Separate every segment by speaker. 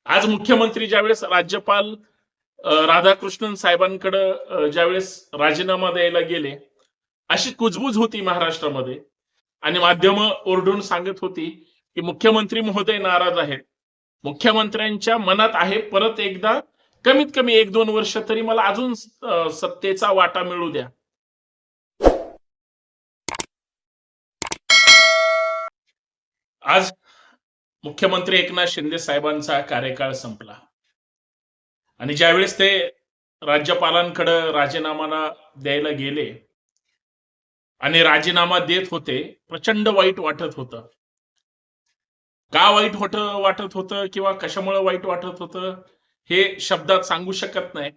Speaker 1: आज मुख्यमंत्री ज्यावेळेस राज्यपाल राधाकृष्णन साहेबांकडे ज्यावेळेस राजीनामा द्यायला गेले, अशी कुजबूज होती महाराष्ट्रामध्ये आणि माध्यमं ओरडून सांगत होती, की मुख्यमंत्री महोदय नाराज आहेत. मुख्यमंत्र्यांच्या मनात आहे परत एकदा कमीत कमी 1-2 वर्ष तरी मला अजून सत्तेचा वाटा मिळू द्या. आज मुख्यमंत्री एकनाथ शिंदे साहेबांचा कार्यकाळ संपला आणि ज्यावेळेस ते राज्यपालांकडे राजीनामा द्यायला गेले आणि राजीनामा देत होते, प्रचंड वाईट वाटत होतं. का वाईट वाटत होतं किंवा कशामुळे वाईट वाटत होतं हे शब्दात सांगू शकत नाही.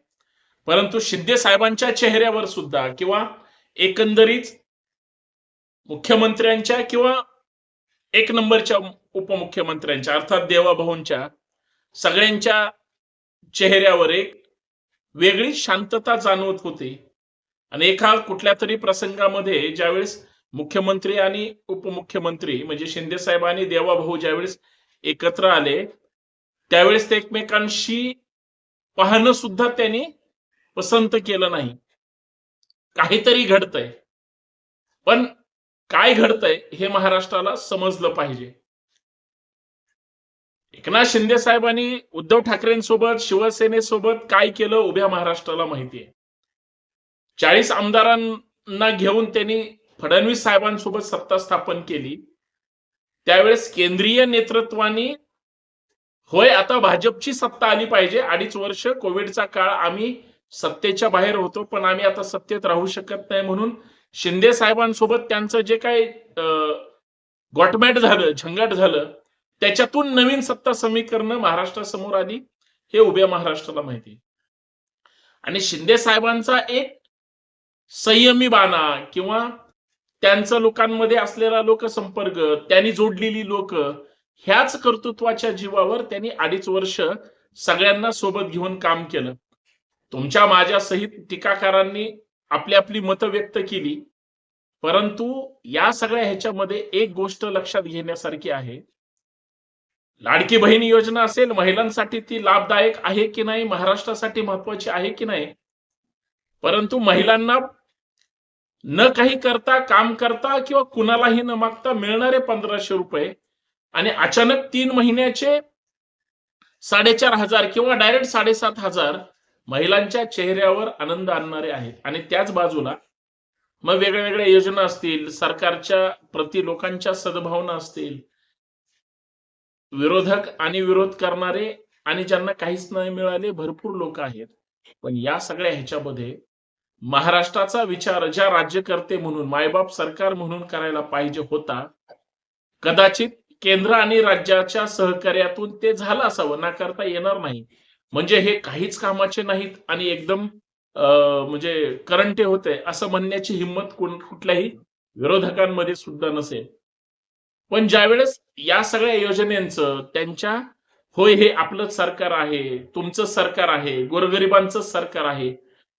Speaker 1: परंतु शिंदे साहेबांच्या चेहऱ्यावर सुद्धा किंवा एकंदरीत मुख्यमंत्र्यांच्या किंवा एक नंबरच्या उपमुख्यमंत्र्यांच्या अर्थात देवाभाऊंच्या सगळ्यांच्या चेहऱ्यावर एक वेगळी शांतता जाणवत होती. आणि एका कुठल्या तरी प्रसंगामध्ये ज्यावेळेस मुख्यमंत्री आणि उपमुख्यमंत्री म्हणजे शिंदे साहेब आणि देवाभाऊ ज्यावेळेस एकत्र आले, त्यावेळेस ते एकमेकांशी पाहणं सुद्धा त्यांनी पसंत केलं नाही. काहीतरी घडतंय, पण काय घडतंय हे महाराष्ट्राला समजलं पाहिजे. एकनाथ शिंदे साहेबांनी उद्धव ठाकरेंसोबत शिवसेनेसोबत काय केलं उभ्या महाराष्ट्राला माहितीये. 40 आमदारांना घेऊन त्यांनी फडणवीस साहेबांसोबत सत्ता स्थापन केली. त्यावेळेस केंद्रीय नेतृत्वाने होय आता भाजपची सत्ता आली पाहिजे, 2.5 वर्ष कोविडचा काळ आम्ही सत्तेच्या बाहेर होतो, पण आम्ही आता सत्तेत राहू शकत नाही म्हणून शिंदे साहेबांसोबत त्यांचं जे काही गॉटमॅट झालं, झंगाट झालं, त्याच्यातून नवीन सत्ता समीकरणं महाराष्ट्रासमोर आली हे उभ्या महाराष्ट्राला माहिती. आणि शिंदे साहेबांचा एक संयमी बाणा किंवा त्यांचा लोकांमध्ये असलेला लोकसंपर्क, त्यांनी जोडलेली लोक, ह्याच कर्तृत्वाच्या जीवावर त्यांनी 2.5 वर्ष सगळ्यांना सोबत घेऊन काम केलं. तुमच्या माझ्या सहित टीकाकारांनी आपली आपली मतं व्यक्त केली, परंतु या सगळ्या ह्याच्यामध्ये एक गोष्ट लक्षात घेण्यासारखी आहे. लाडकी बहीण योजना असेल, महिलांसाठी ती लाभदायक आहे की नाही, महाराष्ट्रासाठी महत्वाची आहे की नाही, परंतु महिलांना न काही करता, काम करता किंवा कुणालाही न मागता मिळणारे 1500 रुपये आणि अचानक 3 महिन्याचे 4,500 किंवा डायरेक्ट 7,500 महिलांच्या चेहऱ्यावर आनंद आणणारे आहेत. आणि त्याच बाजूला मग वेगळ्या वेगळ्या योजना असतील, सरकारच्या प्रति लोकांच्या सद्भावना असतील, विरोधक आणि विरोध करणारे आणि ज्यांना काहीच नाही मिळाले भरपूर लोक आहेत. पण या सगळ्या ह्याच्यामध्ये महाराष्ट्राचा विचार ज्या राज्यकर्ते म्हणून, मायबाप सरकार म्हणून करायला पाहिजे होता, कदाचित केंद्र आणि राज्याच्या सहकार्यातून ते झालं असावं, नाकारता येणार नाही. म्हणजे हे काहीच कामाचे नाहीत आणि एकदम म्हणजे करंटे होते असं म्हणण्याची हिंमत कुठल्याही विरोधकांमध्ये सुद्धा नसेल. पण ज्यावेळेस या सगळ्या योजनेचं त्यांच्या होय हे आपलंच सरकार आहे, तुमचं सरकार आहे, गोरगरिबांचं सरकार आहे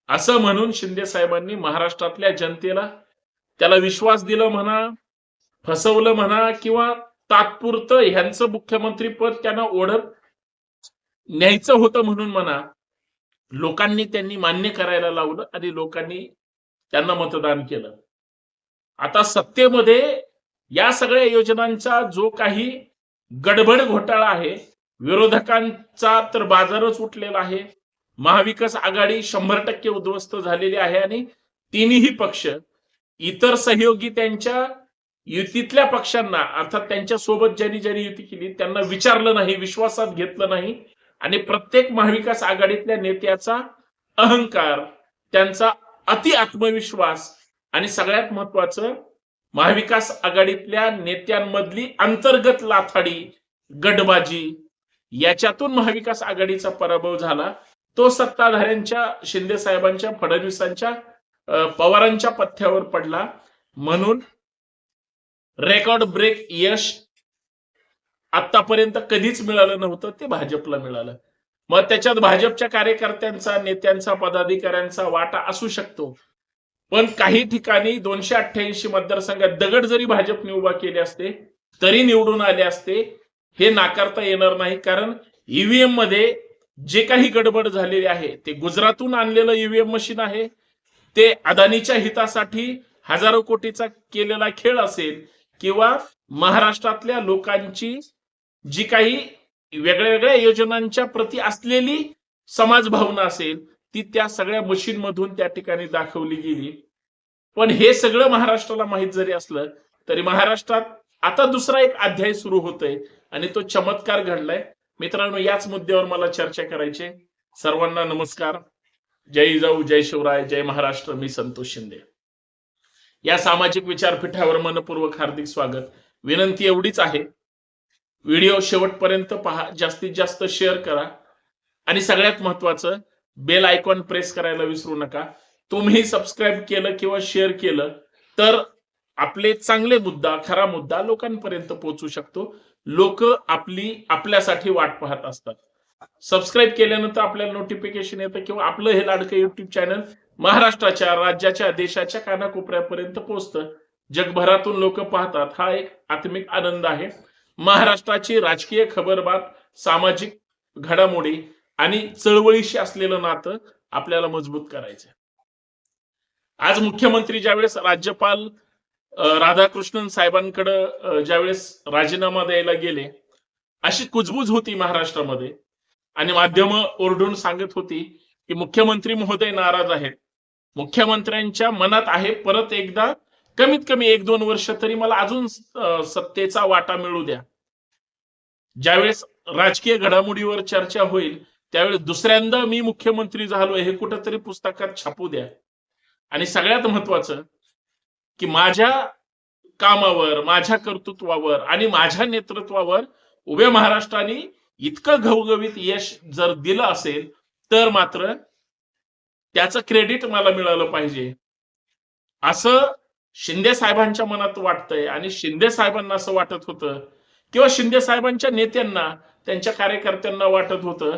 Speaker 1: असं म्हणून शिंदे साहेबांनी महाराष्ट्रातल्या जनतेला त्याला विश्वास दिलं म्हणा, फसवलं म्हणा किंवा तात्पुरतं ह्यांचं मुख्यमंत्री पद त्यांना ओढत न्यायचं होतं म्हणून म्हणा, लोकांनी त्यांनी मान्य करायला लावलं आणि लोकांनी त्यांना मतदान केलं. आता सत्तेमध्ये या सगळ्या योजनांचा जो काही गडबड घोटाळा आहे, विरोधकांचा तर बाजारच उठलेला आहे. महाविकास आघाडी 100% उद्ध्वस्त झालेली आहे आणि तिन्ही पक्ष इतर सहयोगी त्यांच्या युतीतल्या पक्षांना अर्थात त्यांच्या सोबत ज्यांनी युती केली त्यांना विचारलं नाही, विश्वासात घेतलं नाही आणि प्रत्येक महाविकास आघाडीतल्या नेत्याचा अहंकार, त्यांचा अति आत्मविश्वास आणि सगळ्यात महत्वाचं महाविकास आघाडीतल्या नेत्यांमधली अंतर्गत लाथाडी, गटबाजी, याच्यातून महाविकास आघाडीचा पराभव झाला. तो सत्ताधाऱ्यांच्या, शिंदे साहेबांच्या, फडणवीसांच्या, पवारांच्या पथ्यावर पडला. म्हणून रेकॉर्ड ब्रेक यश आतापर्यंत कधीच मिळालं नव्हतं, ते भाजपला मिळालं. मग त्याच्यात भाजपच्या कार्यकर्त्यांचा, नेत्यांचा, पदाधिकाऱ्यांचा वाटा असू शकतो, पण काही ठिकाणी 288 मतदारसंघात दगड जरी भाजपने उभा केले असते तरी निवडून आले असते, हे नाकारता येणार नाही. कारण ईव्हीएम मध्ये जे काही गडबड झालेली आहे ते गुजरातहून आणलेलं ईव्हीएम मशीन आहे, ते अदानीच्या हितासाठी हजारो कोटीचा केलेला खेळ असेल, किंवा महाराष्ट्रातल्या लोकांची जी काही वेगळ्या वेगळ्या योजनांच्या प्रती असलेली समाज भावना असेल, ती त्या सगळ्या मशीन मधून त्या ठिकाणी दाखवली गेली. पण हे सगळं महाराष्ट्राला माहित जरी असलं तरी महाराष्ट्रात आता दुसरा एक अध्याय सुरू होतोय आणि तो चमत्कार घडलाय. मित्रांनो, याच मुद्द्यावर मला चर्चा करायची. सर्वांना नमस्कार. जय जिजाऊ, जय शिवराय, जय महाराष्ट्र. मी संतोष शिंदे. या सामाजिक विचारपीठावर मनपूर्वक हार्दिक स्वागत. विनंती एवढीच आहे, व्हिडिओ शेवटपर्यंत पहा, जास्तीत जास्त शेअर करा आणि सगळ्यात महत्वाचं बेल आयकॉन प्रेस करायला विसरू नका. तुम्ही सबस्क्राईब केलं किंवा शेअर केलं तर आपले चांगले मुद्दा, खरा मुद्दा लोकांपर्यंत पोहोचू शकतो. लोक आपल्यासाठी वाट पाहत असतात. सबस्क्राईब केल्यानंतर आपल्याला नोटिफिकेशन येतं किंवा आपलं हे लाडकं युट्यूब चॅनल महाराष्ट्राच्या, राज्याच्या, देशाच्या कानाकोपऱ्यापर्यंत पोहोचतं. जगभरातून लोक पाहतात. हा एक आत्मिक आनंद आहे. महाराष्ट्राची राजकीय खबरबात, सामाजिक घडामोडी आणि चळवळीशी असलेलं नातं आपल्याला मजबूत करायचं. आज मुख्यमंत्री ज्यावेळेस राज्यपाल राधाकृष्णन साहेबांकडे ज्यावेळेस राजीनामा द्यायला गेले, अशी कुजबूज होती महाराष्ट्रामध्ये आणि माध्यम ओरडून सांगत होती की मुख्यमंत्री महोदय नाराज आहेत. मुख्यमंत्र्यांच्या मनात आहे परत एकदा कमीत कमी 1-2 वर्ष तरी मला अजून सत्तेचा वाटा मिळू द्या. ज्यावेळेस राजकीय घडामोडीवर चर्चा होईल त्यावेळेस दुसऱ्यांदा मी मुख्यमंत्री झालो हे कुठेतरी पुस्तकात छापू द्या. आणि सगळ्यात महत्वाचं की माझ्या कामावर, माझ्या कर्तृत्वावर आणि माझ्या नेतृत्वावर उभ्या महाराष्ट्राने इतकं घवघवीत यश जर दिलं असेल तर मात्र त्याचं क्रेडिट मला मिळालं पाहिजे, असं शिंदे साहेबांच्या मनात वाटतंय. आणि शिंदे साहेबांना असं वाटत होतं किंवा शिंदे साहेबांच्या नेत्यांना, त्यांच्या कार्यकर्त्यांना वाटत होतं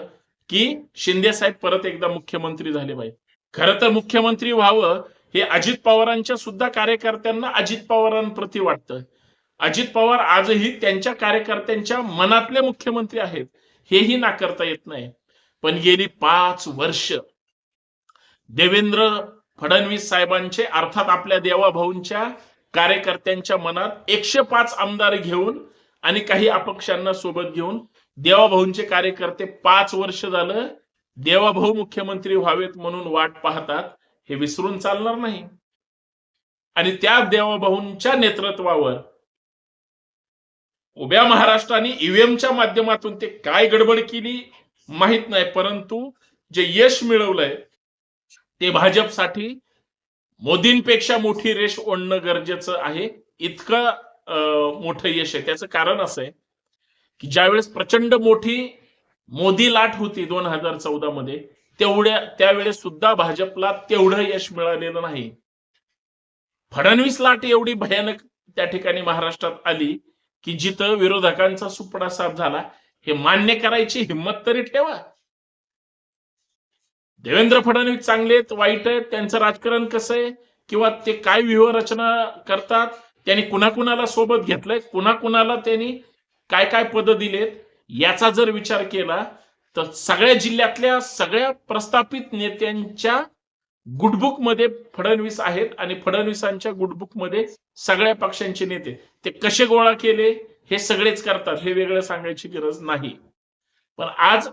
Speaker 1: की शिंदे साहेब परत एकदा मुख्यमंत्री झाले पाहिजे. खरं तर मुख्यमंत्री व्हावं हे अजित पवारांच्या सुद्धा कार्यकर्त्यांना अजित पवारांप्रती वाटतं. अजित पवार आजही त्यांच्या कार्यकर्त्यांच्या मनातले मुख्यमंत्री आहेत, हेही नाकारता येत नाही. पण गेली 5 वर्ष देवेंद्र फडणवीस साहेबांचे, अर्थात आपल्या देवाभाऊंच्या कार्यकर्त्यांच्या मनात 105 आमदार घेऊन आणि काही अपक्षांना सोबत घेऊन देवाभाऊंचे कार्यकर्ते 5 वर्ष झालं देवाभाऊ मुख्यमंत्री व्हावेत म्हणून वाट पाहतात. हे विसरून चालणार नाही. आणि त्या देवाभाऊंच्या नेतृत्वावर उभ्या महाराष्ट्राने ईव्हीएमच्या माध्यमातून ते काय गडबड केली माहित नाही, परंतु जे यश मिळवलंय ते भाजपसाठी मोदींपेक्षा मोठी रेष ओढणं गरजेचं आहे. इतकं मोठं यश आहे. त्याचं कारण असं आहे की ज्यावेळेस प्रचंड मोठी मोदी लाट होती 2014 मध्ये, त्यावेळेस सुद्धा भाजपला तेवढं यश मिळालेलं नाही. फडणवीस लाट एवढी भयानक त्या ठिकाणी महाराष्ट्रात आली की जिथं विरोधकांचा सुपडा साफ झाला. हे मान्य करायची हिंमत तरी ठेवा. देवेंद्र फडणवीस चांगले आहेत, वाईट आहेत, त्यांचं राजकारण कसं आहे किंवा ते काय व्यूहरचना करतात, त्यांनी कुणाकुणाला सोबत घेतलंय, कुणाकुणाला त्यांनी काय काय पद दिलेत, याचा जर विचार केला तर सगळ्या जिल्ह्यातल्या सगळ्या प्रस्थापित नेत्यांच्या गुडबुक मध्ये फडणवीस आहेत आणि फडणवीसांच्या गुडबुक मध्ये सगळ्या पक्षांचे नेते. ते कसे गोळा केले हे सगळेच करतात, हे वेगळं सांगायची गरज नाही. पण आज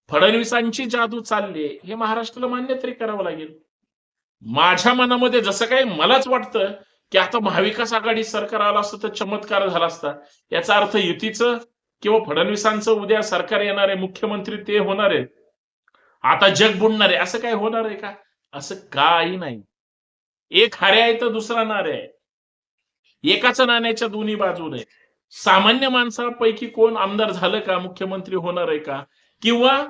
Speaker 1: फडणवीसांची जादू चालली हे महाराष्ट्राला मान्य तरी करावं लागेल. माझ्या मनामध्ये जसं काही मलाच वाटतं की आता महाविकास आघाडी सरकार आलं असतं तर चमत्कार झाला असता. याचा अर्थ युतीचं किंवा फडणवीसांचं उद्या सरकार येणार आहे, मुख्यमंत्री ते होणार आहे, आता जग बुडणार आहे, असं काय होणार आहे का? असं काही नाही. एक हारे आहे तर दुसरा नारे आहे. एकाच नाण्याच्या दोन्ही बाजूने सामान्य माणसापैकी कोण आमदार झालं का, मुख्यमंत्री होणार आहे का? किंवा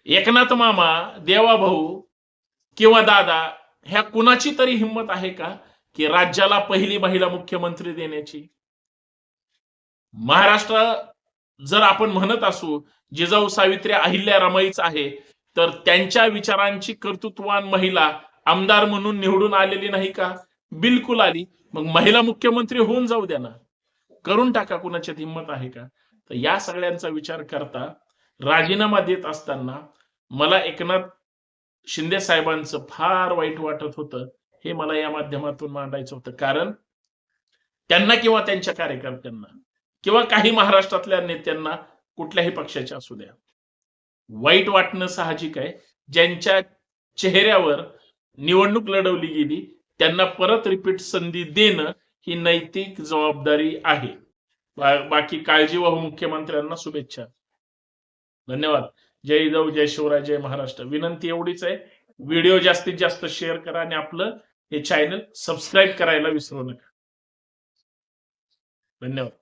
Speaker 1: एकनाथ मामा, देवाभाऊ किंवा दादा, ह्या कुणाची तरी हिंमत आहे का की राज्याला पहिली महिला मुख्यमंत्री देण्याची? महाराष्ट्र जर आपण म्हणत असू जिजाऊ सावित्री अहिल्या रमाईच आहे, तर त्यांच्या विचारांची कर्तृत्ववान महिला आमदार म्हणून निवडून आलेली नाही का? बिलकुल आली. मग महिला मुख्यमंत्री होऊन जाऊ द्या ना, करून टाका. कुणाच्यात हिंमत आहे का? तर या सगळ्यांचा विचार करता राजीनामा देत असताना मला एकनाथ शिंदे साहेबांचं फार वाईट वाटत होतं. हे मला या माध्यमातून मांडायचं होतं. कारण त्यांना किंवा त्यांच्या कार्यकर्त्यांना किंवा काही महाराष्ट्रातल्या नेत्यांना कुठल्याही पक्षाच्या असू द्या, वाईट वाटणं साहजिक आहे. ज्यांच्या चेहऱ्यावर निवडणूक लढवली गेली त्यांना परत रिपीट संधी देणं ही नैतिक जबाबदारी आहे. बाकी काळजी व मुख्यमंत्र्यांना शुभेच्छा. धन्यवाद. जय जिजाऊ, जय शिवराय, जय महाराष्ट्र. विनंती एवढीच आहे, व्हिडिओ जास्तीत जास्त शेअर करा आणि आपलं हे चॅनल सबस्क्राईब करायला विसरू नका. धन्यवाद.